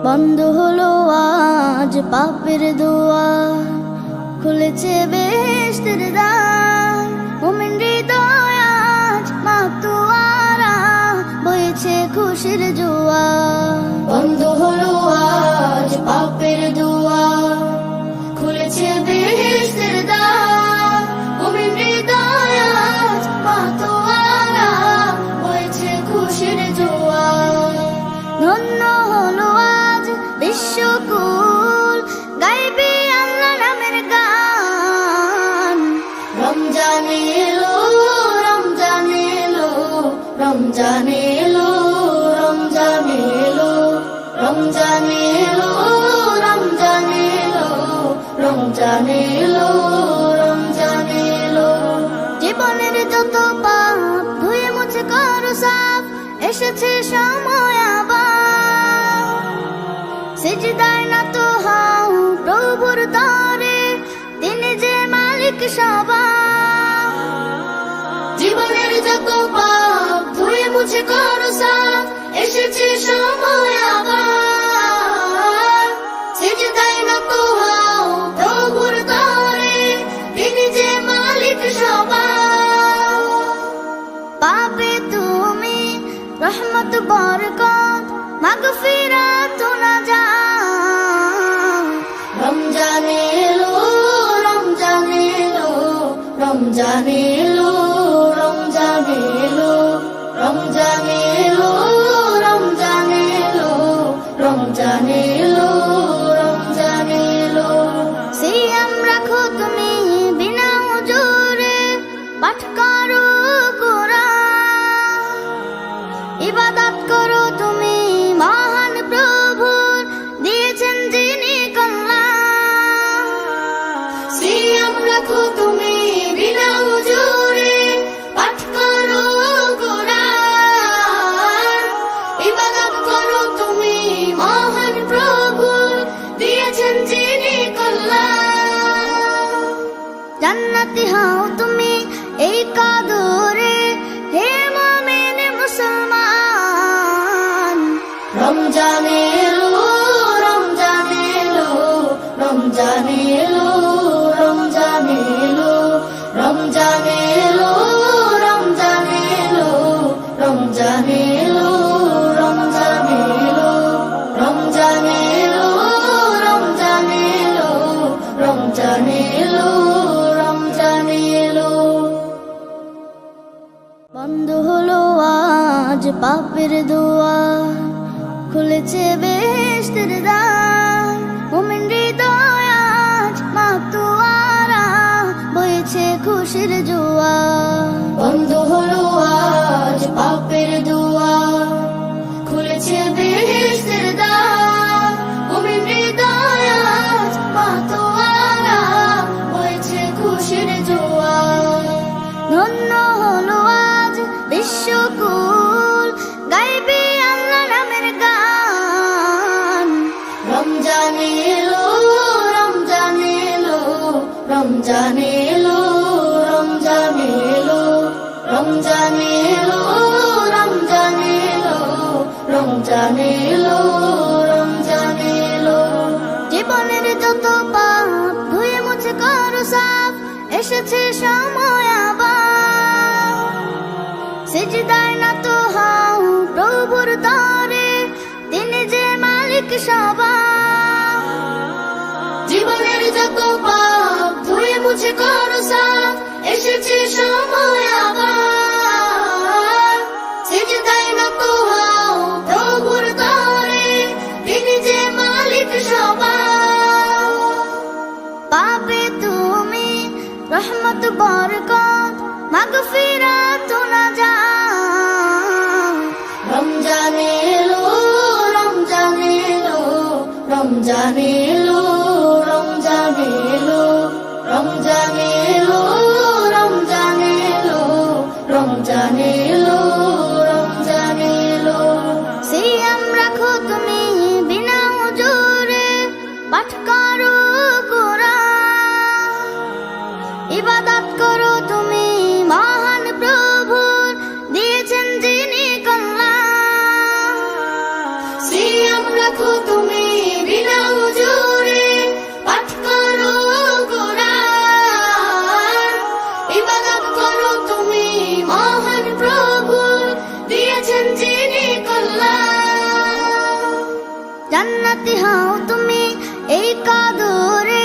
বন্ধ হলো আজ পাপের দুয়ার, খুলেছে বেহেশতের দ্বার। মুমিন হৃদয় আজ মাতোয়ারা, বইছে খুশির জোয়ার। বন্ধ হলো আজ পাপের দুয়ার, খুলেছে বেহেশতের দ্বার। মুমিন হৃদয় আজ মাতোয়ারা, বইছে খুশির জোয়ার। ধন্য হলো আজ বিশ্বকুল, গাইবে আল্লাহ নামের গান। রমজান এলো, রমজান এলো, রমজান এলো, রমজান এলো, রমজান এলো, রমজান এলো, রমজান এলো, রমজান এলো। জীবনের যত পাপ ধুয়ে মুছে করো সাফ, এসেছে সময় আবার। সিজদায় নত হও প্রভুর তরে, তিনি যে মালিক সবার। জীবনের যত পাপ ধুয়ে মুছে করো সাফ, এসেছে সময় আবার। সিজদায় নত হও প্রভুর তরে, তিনি যে মালিক সবার। পাবে তুমি রহমত বরকত, মাগফিরাত নাজাত। রমজান এলো, রমজান এলো, রমজান এলো, রমজান এলো, রমজান এলো, রমজান এলো, রমজান এলো, রমজান এলো। সিয়াম রাখো তুমি বিনা উজুরে, পাঠ করো কুরআন। ইবাদত করো তুমি মহান প্রভুর, দিয়েছেন যিনি কল্যাণ। সিয়াম রাখো তুমি বিনা উজুরে, পাঠ করো কুরআন। ইবাদত করো তুমি মহান প্রভুর, দিয়েছেন যিনি কল্যাণ। জান্নাতি হও তুমি এই কদরে, হে মুমিন মুসলমান। রমজান এলো, রমজান এলো, রমজান এলো, রমজান এলো, রমজান এলো, রমজান এলো, রমজান এলো, রমজান এলো, রমজান এলো, রমজান এলো, রমজান এলো, রমজান এলো। বন্ধ হলো আজ পাপের দুয়ার, খুলেছে বেহেশতের দ্বার। মুমিন হৃদয় আজ মাতোয়ারা, বইছে খুশির জোয়ার। বন্ধ হলো আজ পাপের দুয়ার, খুলেছে বেহেশতের দ্বার। মুমিন হৃদয় আজ মাতোয়ারা, বইছে খুশির জোয়ার। ধন্য হলো আজ বিশ্বকুল, গাইবে আল্লাহ নামের গান। রমজান এলো, রমজান এলো, রমজান এলো, রমজান এলো, রমজান এলো, রমজান এলো, রমজান এলো, রমজান এলো। জীবনের যত পাপ ধুয়ে মুছে করো সাফ, এসেছে সময় আবার। সিজদায় নত হও প্রভুর তরে, তিনি যে মালিক সবার। জীবনের যত পাপ ধুয়ে মুছে করো সাফ, এসেছে সময় আবার। সিজদায় নত হও প্রভুর তরে, তিনি যে মালিক সবার। পাবে তুমি রহমত বরকত, মাগফিরাত নাজাত। রমজান এলো, রমজান এলো, রমজান এলো, রমজান এলো, রমজান এলো, রমজান এলো, রমজান এলো, রমজান এলো। সিয়াম রাখো তুমি বিনা উজুরে, পাঠ করো কুরআন। ইবাদত করো তুমি মহান প্রভুর, দিয়েছেন যিনি কল্যাণ। সিয়াম রাখো তুমি যিনি কল্যাণ। জান্নাতি হও তুমি এই কদরে,